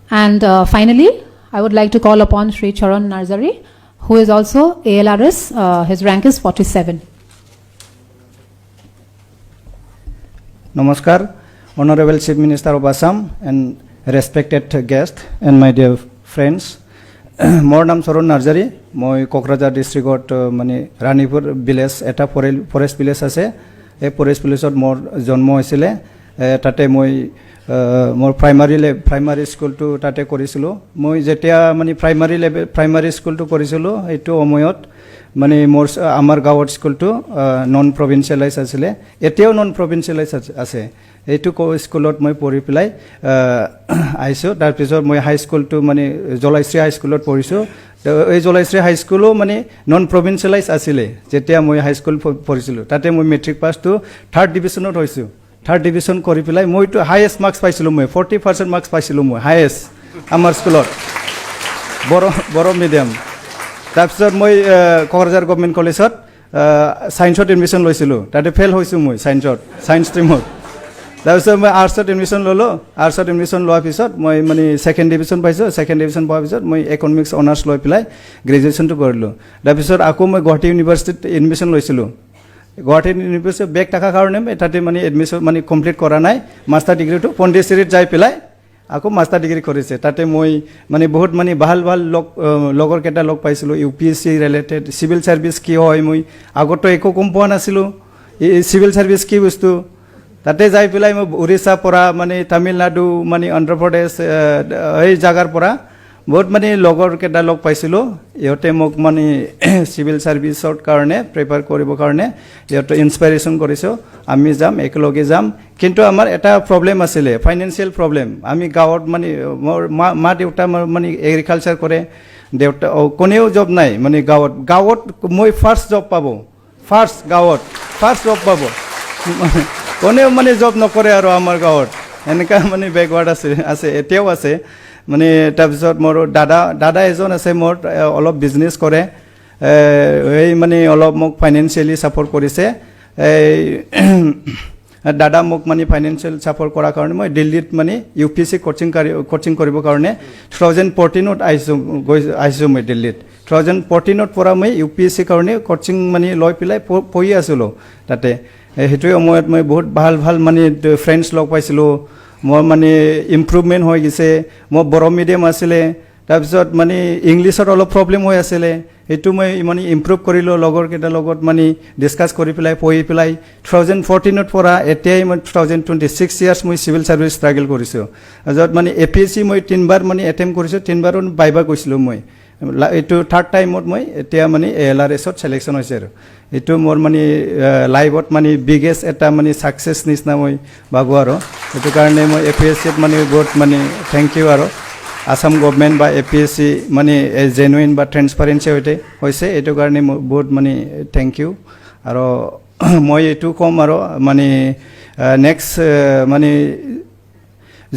And finally, I would like to call upon Sri Charan Narzary, who is also ALRS. His rank is 47. Namaskar, Honorable Chief Minister of Assam and respected guest and my dear friends. More naam Charan Narzary. Moi Kokrajhar district mane Ranipur village eta forest village ase. এই forest ভিলেজত মোৰ জন্ম হৈছিলে তাতে মই মোৰ primary স্কুলটো তাতে কৰিছিলোঁ মই যেতিয়া মানে প্ৰাইমাৰী স্কুলটো কৰিছিলোঁ এইটো সময়ত মানে আমাৰ গাঁৱৰ স্কুলটো নন প্ৰভিন্সিয়েলাইজ আছিলে এতিয়াও নন প্ৰভিন্সিয়েলাইজ আছে এইটো স্কুলত মই পঢ়ি পেলাই আহিছোঁ তাৰপিছত মই হাই স্কুলটো মানে জলাইশ্ৰী হাই স্কুলত পঢ়িছোঁ এই জলাইশ্ৰী হাই স্কুলো মানে নন প্ৰভিন্সিয়েলাইজ আছিলে যেতিয়া মই হাই স্কুল পঢ়িছিলোঁ তাতে মই মেট্ৰিক পাছটো 3rd ডিভিজনত হৈছোঁ 3rd ডিভিজন কৰি পেলাই মইতো হাইয়েষ্ট মাৰ্কছ পাইছিলোঁ মই 40% মাৰ্কছ পাইছিলোঁ মই হাইয়েষ্ট আমাৰ স্কুলত বড়ো মিডিয়াম তাৰপিছত মই কোকৰাঝাৰ গভৰ্ণমেণ্ট কলেজত সায়েন্সত এডমিশ্যন লৈছিলোঁ তাতে ফেইল হৈছোঁ মই সায়েন্স ষ্ট্ৰীমত তাৰপিছত মই আৰ্টছত এডমিশ্যন ল'লোঁ আৰ্টছত এডমিশ্যন লোৱাৰ পিছত মই মানে 2nd ডিভিজন পাইছোঁ 2nd ডিভিজন পোৱাৰ পিছত মই ইকনমিক্স অনাৰ্ছ লৈ পেলাই গ্ৰেজুৱেশ্যনটো কৰিলোঁ তাৰপিছত আকৌ মই গুৱাহাটী ইউনিভাৰ্চিটিত এডমিশ্যন লৈছিলোঁ গুৱাহাটী ইউনিভাৰ্চিটিত বেক থকাৰ কাৰণে তাতে মানে এডমিশ্যন মানে কমপ্লিট কৰা নাই মাষ্টাৰ ডিগ্ৰীটো পণ্ডিচেৰীত যাই পেলাই আকৌ মাষ্টাৰ ডিগ্ৰী কৰিছে তাতে মই মানে বহুত মানে ভাল লগৰ কেইটা লগ পাইছিলোঁ UPSC ৰিলেটেড চিভিল ছাৰ্ভিচ কি হয় মই আগতো একো গম পোৱা নাছিলোঁ এই চিভিল ছাৰ্ভিচ কি বস্তু তাতে যাই পেলাই মই উৰিষ্যা পৰা মানে তামিলনাডু মানে অন্ধ্ৰপ্ৰদেশ এই জাগাৰ পৰা বহুত মানে লগৰ কেইটা লগ পাইছিলোঁ ইহঁতে মোক মানে চিভিল ছাৰ্ভিচৰ কাৰণে প্ৰিপেয়াৰ কৰিবৰ কাৰণে ইহঁতে ইনস্পাইৰেশ্যন কৰিছোঁ আমি যাম একেলগে যাম কিন্তু আমাৰ এটা প্ৰব্লেম আছিলে ফাইনেন্সিয়েল প্ৰব্লেম আমি গাঁৱত মানে মোৰ মা দেউতা মানে এগ্ৰিকালচাৰ কৰে দেউতা কোনেও জব নাই মানে গাঁৱত মই ফাৰ্ষ্ট জব পাব কোনেও মানে জব নকৰে আৰু আমাৰ গাঁৱত এনেকুৱা মানে বেকৱাৰ্ড আছে এতিয়াও আছে মানে তাৰপিছত মোৰ দাদা এজন আছে মোৰ অলপ বিজনেছ কৰে এই মানে অলপ মোক ফাইনেন্সিয়েলি ছাপৰ্ট কৰিছে দাদা মোক মানে ফাইনেন্সিয়েল ছাপৰ্ট কৰাৰ কাৰণে মই দিল্লীত মানে UPSC কোচিং কৰিবৰ কাৰণে 2014ত আহিছোঁ মই দিল্লীত 2014ৰ পৰা মই UPSC কাৰণে কোচিং মানে লৈ পেলাই পঢ়ি আছিলোঁ তাতে সেইটোৱে সময়ত মই বহুত ভাল মানে ফ্ৰেণ্ডছ লগ পাইছিলোঁ মোৰ মানে ইম্প্ৰুভমেণ্ট হৈ গৈছে মোৰ বড়ো মিডিয়াম আছিলে তাৰপিছত মানে ইংলিছত অলপ প্ৰব্লেম হৈ আছিলে সেইটো মই মানে ইম্প্ৰুভ কৰিলোঁ লগৰ কেইটাৰ লগত মানে ডিছকাছ কৰি পেলাই পঢ়ি পেলাই 2014ৰ পৰা এতিয়াই মই 2026 ইয়াৰ্ছ মই চিভিল ছাৰ্ভিচ ষ্ট্ৰাগল কৰিছোঁ য'ত মানে APSC মই 3বাৰ মানে এটেম্প কৰিছোঁ 3বাৰো বাইবা গৈছিলোঁ মই এইটো 3rd টাইমত মই এতিয়া মানে ALRSত ছিলেকশ্যন হৈছে আৰু এইটো মোৰ মানে লাইফত মানে বিগেষ্ট এটা মানে ছাকচেছ নিচিনা মই ভাবোঁ আৰু সেইটো কাৰণে মই APSCত মানে বহুত মানে থেংক ইউ আৰু আসাম গভৰ্ণমেণ্ট বা APSC মানে জেনুইন বা ট্ৰেন্সপাৰেঞ্চি হৈছে এইটো কাৰণে মই বহুত মানে থেংক ইউ আৰু মই এইটো ক'ম আৰু মানে নেক্সট মানে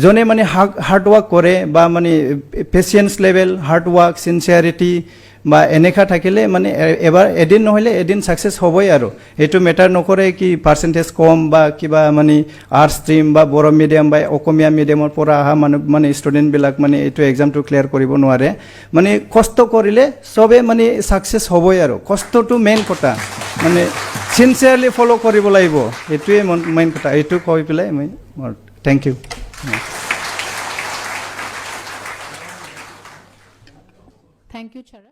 জনে মানে হাৰ্ড ৱাৰ্ক কৰে বা মানে পেচিয়েন্স লেভেল হাৰ্ড ৱাৰ্ক চিনচিয়াৰিটি বা এনেকা থাকিলে মানে এদিন নহ'লে এদিন ছাকচেছ হ'বই আৰু এইটো মেটাৰ নকৰে কি পাৰ্চেণ্টেজ কম বা কিবা মানে আৰ্টছ ষ্ট্ৰীম বা বড়ো মিডিয়াম বা অসমীয়া মিডিয়ামৰ পৰা অহা মানুহ মানে ষ্টুডেণ্টবিলাক মানে এইটো এক্সামটো ক্লিয়াৰ কৰিব নোৱাৰে মানে কষ্ট কৰিলে চবে মানে ছাকচেছ হ'বই আৰু কষ্টটো মেইন কথা মানে চিনচিয়াৰলি ফ'ল' কৰিব লাগিব এইটোৱে মেইন কথা এইটো কৈ পেলাই মই thank you Thank you, Charan.